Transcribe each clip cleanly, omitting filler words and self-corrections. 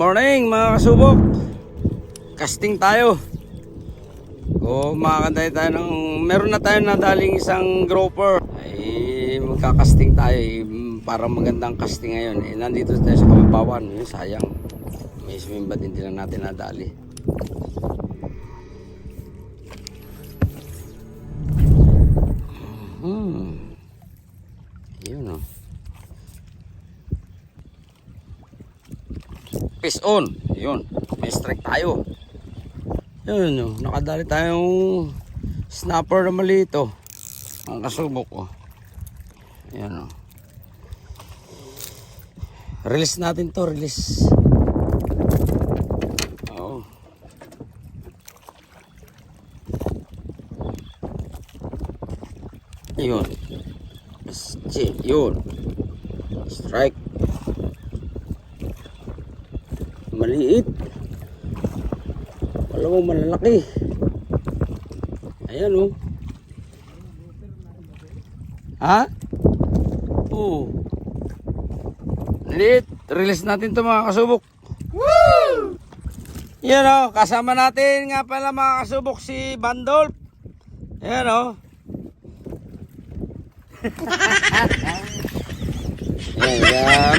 Morning mga kasubok. Casting tayo. Makakantay tayo ng meron na tayo nadaling isang grouper. Ay magka-casting tayo para magandang casting ngayon. Nandito tayo sa Kamapawan. Sayang. May swimbat hindi lang natin nadali. Yun Fish on. Yun. May strike tayo. Yun nakadali tayong snapper na maliit ang kasubok Yan Release natin to. Release. Yun. Yun. Strike. Maliit. Alam mo malalaki. Ayan Ha? Maliit. Release natin to mga kasubok. Woo! Yan kasama natin nga pala mga kasubok si Bandolp. Yan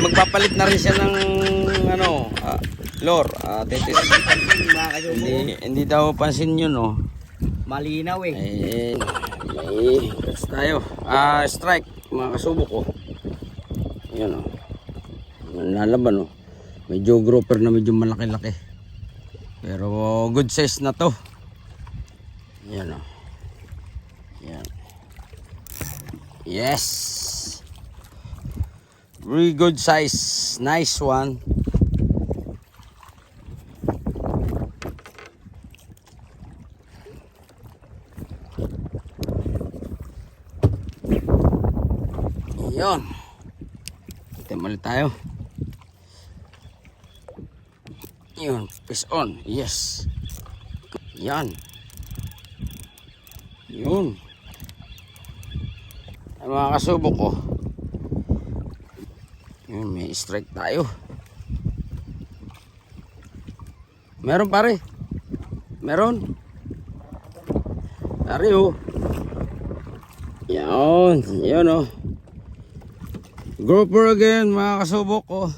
magpapalit na rin siya ng lure. Hindi daw pansin yun malinaw may catch tayo. Strike mga kasubok yan nalaban medyo grouper na medyo malaki-laki pero good size na to. Yan yan. Yes, very good size. Nice one. Yun. Timali tayo. Yun, fish on. Yes. Yan. Yun. Ay mga kasubok Yun, may strike tayo. Meron pare. Meron. Pare Yan. Yan Grouper again mga kasubok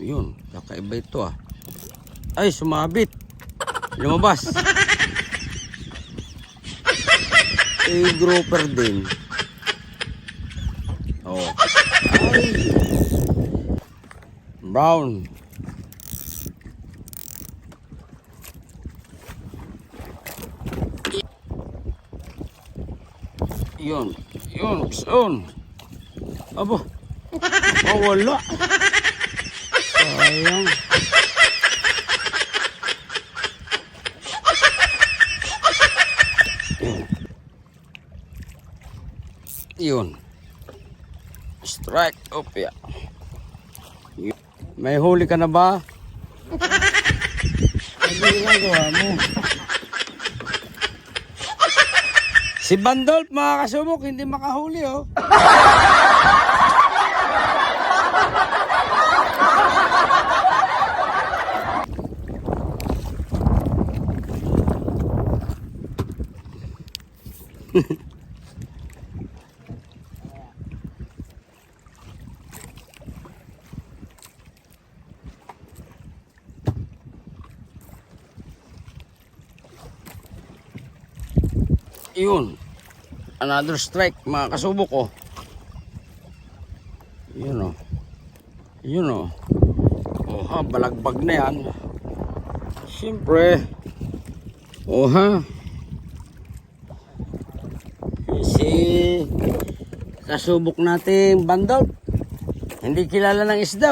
Yun, kakaiba ito Ay, sumabit. Lumabas. Grouper din. Ay. Brown. Yun. Abo. Wala. Sayang. Yun. Strike. May huli ka na ba? Ano ginagawa mo? Si Bandolp mga kasubok hindi makahuli Yun. Another strike mga kasubok Yun Yun balagbag na yan. Siyempre. Si kasubok nating Bandolp. Hindi kilala ng isda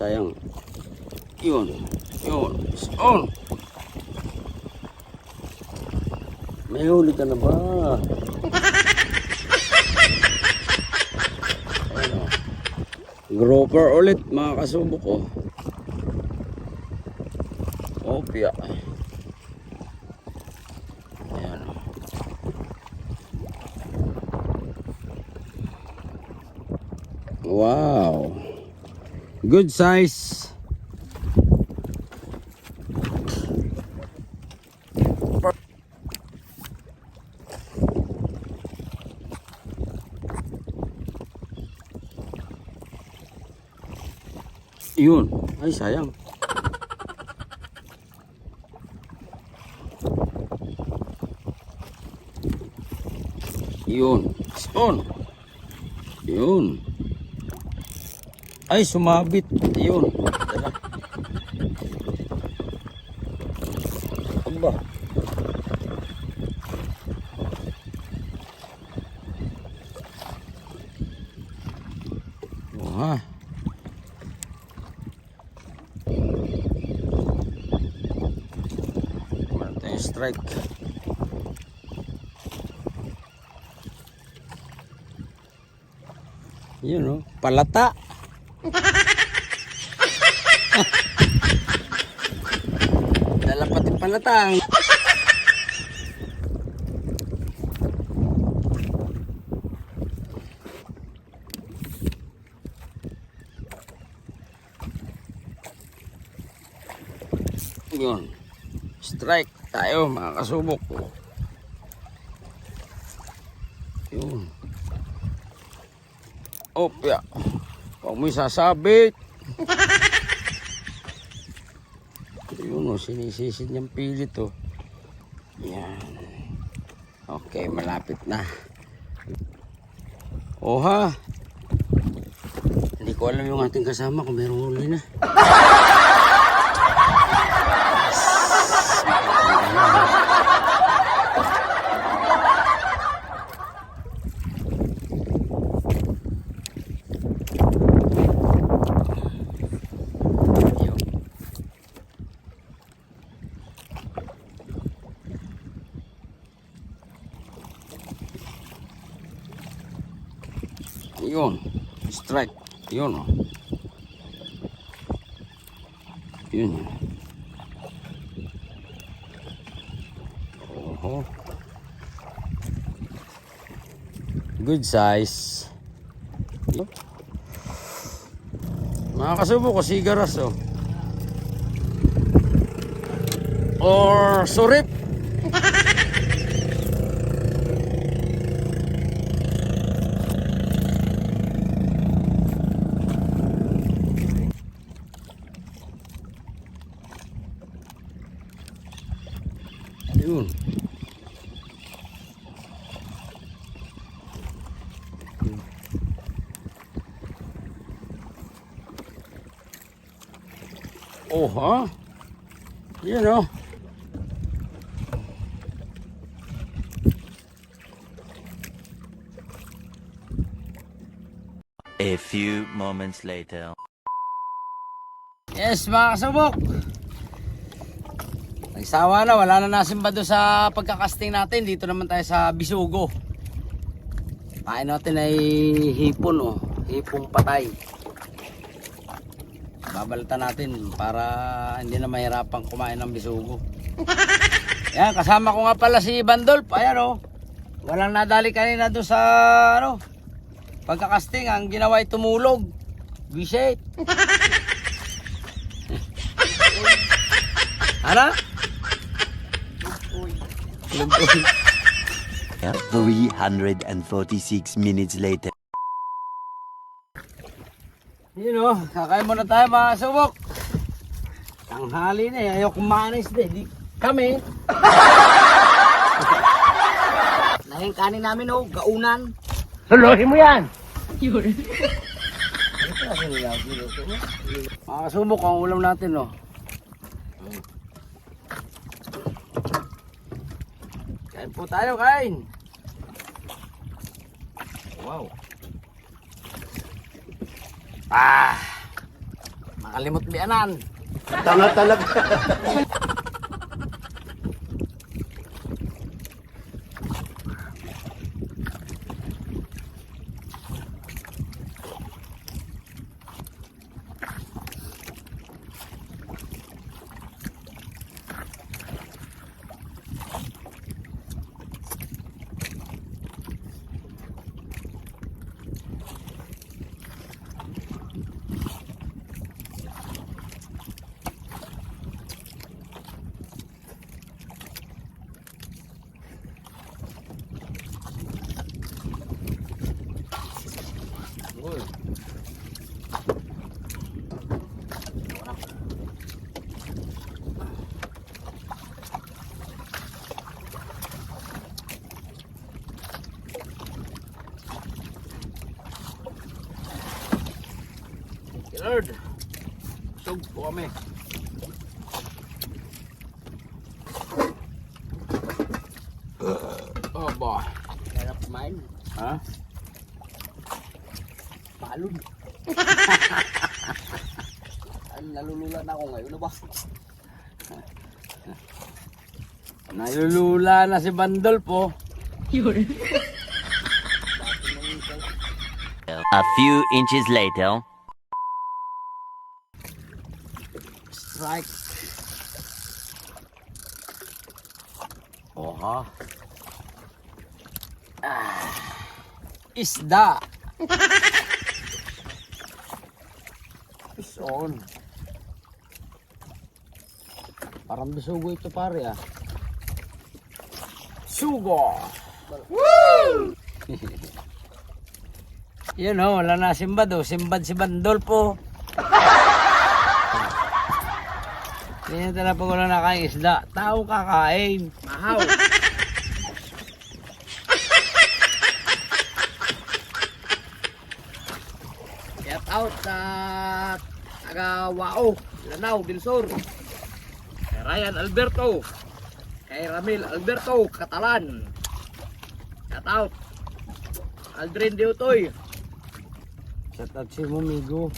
Sayang. Yun. On. May huli ka na ba? Grouper ulit mga kasubok ko. Opya. Ayan. Wow. Good size. Yun. Ay, sayang. Yun. Spawn. Yun. Ay, sumabit. Yun. Tara. Aba. Wah. Strike. Yun o, palata. Dala pati palatang. Yun. Strike tayo mga kasubok. Yun. Opya. Huwag mo isasabit. Yun o, sinisisid niyang pilit o. Yan. Okay, malapit na. Oha. Hindi ko alam yung ating kasama kung mayroong huli na. Yun, strike. Yun o. Yun. Oho. Good size. Mga kasubo ko, sigaras o. Or surip. Yun. Oh, ha? Yun o. A few moments later. Yes, mga kasubok. Nagsawa na, wala na nasimba doon sa pagkakasting natin. Dito naman tayo sa Bisugo. Kain natin ay hipon o. Hipong patay. Babalatan natin para hindi na mahirapang kumain ng Bisugo. Yan, kasama ko nga pala si Bandolp. Ayan o. Walang nadali kanina doon sa ano, pagkakasting. Ang ginawa ay tumulog. Visit. Ano? 346 minutes later. Yun o, kakain muna tayo mga subok. Tanghali na eh, ayaw kumanis na eh. Kami. Nahing kanin namin o, gaunan. Suluhin mo yan! Mga kasubok, ang ulam natin o. Kain po tayo, kain. Wow. Makalimot bianan. Tanga talaga. Lord. Sug po kami. Aba. Sarap kumain. Ha? Palod. Nalulula na ako ngayon. Ano ba? Nalulula na si Bandol po. A few inches later. Strike. Oha. Isda. Fish on. Parang bisugo ito pare ah. Sugo. Woo! Yun oh, wala na simbad oh. Simbad si Bandol po. Yan talaga pag wala nakain isda. Tao kakain. Mahaw. Shout out sa taga Wao, Lanao, Bilsor. Kay Ryan Alberto. Kay Ramil Alberto, Katalan. Shout out. Aldrin Diutoy. Shout out si Mumigo.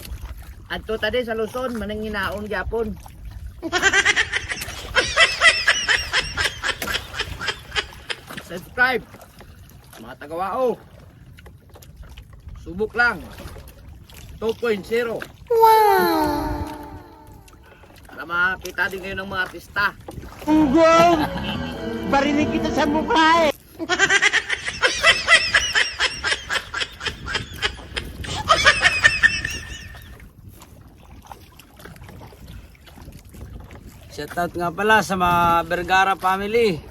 Adto tadi sa Luzon, mananginaon gyapon. Subscribe. Mga taga Wao. Subok lang. 2.0. Wow! Para makita din kayo ng mga artista. Ugong! Barinig kita sa mukha eh! Shoutout nga pala sa mga Vergara family.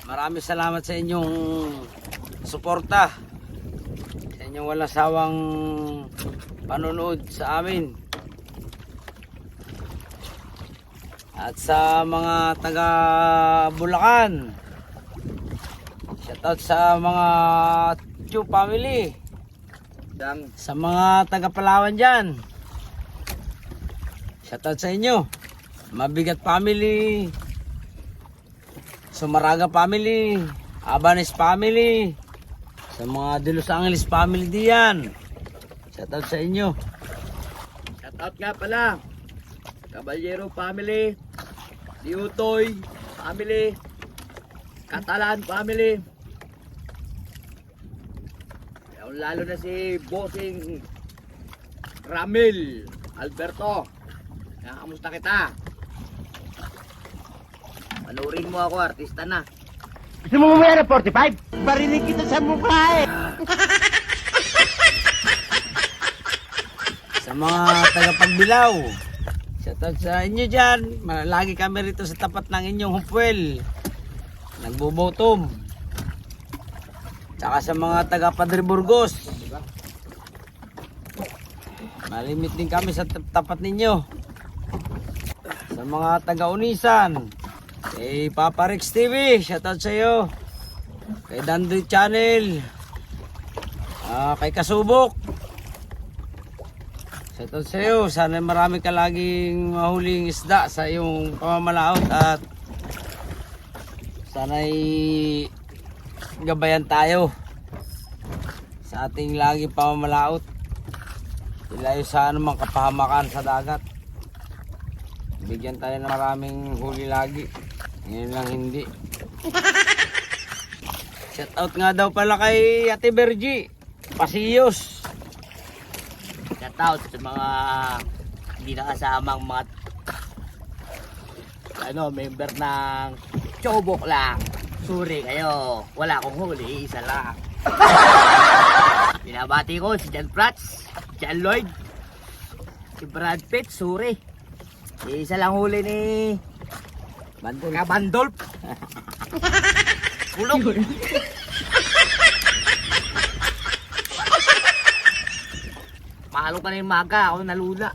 Maraming salamat sa inyong suporta. Sa inyong walang sawang panonood sa amin. At sa mga taga Bulacan. Shoutout sa mga Chu family. Sa mga taga Palawan dyan. Shoutout sa inyo. Mabigat family, Sumaraga family, Abanes family, sa mga De Los Angeles family diyan. Shoutout sa inyo. Shout out nga pala. Caballero family, Diutoy family, Katalan family. Lalo na si Bossing Ramil Alberto. Kamusta kita? Manurin mo ako, artista na. Gusto mo mamaya na 45? Barinig kita sa mukha eh! Sa mga taga-Pagbilao, shoutout sa inyo dyan. Lagi kami rito sa tapat ng inyong Hopewell. Nagbobotom. Tsaka sa mga taga-Padre Burgos. Malimit din kami sa tapat ninyo. Sa mga taga-Unisan, kay Papa Rex TV, shoutout sa iyo. Kay Dandoy Channel, kay Kasubok, shoutout sa iyo. Sana marami ka laging mahuling isda sa iyong pamamalaot at sana'y gabayan tayo sa ating laging pamamalaot. Ilayo sa anumang kapahamakan sa dagat. Bigyan tayo ng maraming huli lagi. Ngayon lang hindi. Shoutout nga daw pala kay Ate Bergie Pasiyos. Shout out sa mga hindi nakasamang mga member ng Chobok lang. Sorry kayo. Wala akong huli. Isa lang. Binabati ko si Jan Prats, Jan Lloyd, si Brad Pitt. Sorry. Isa lang huli ni Bandol. Kulong. Mahalo ka na yung maga. Ako nalula.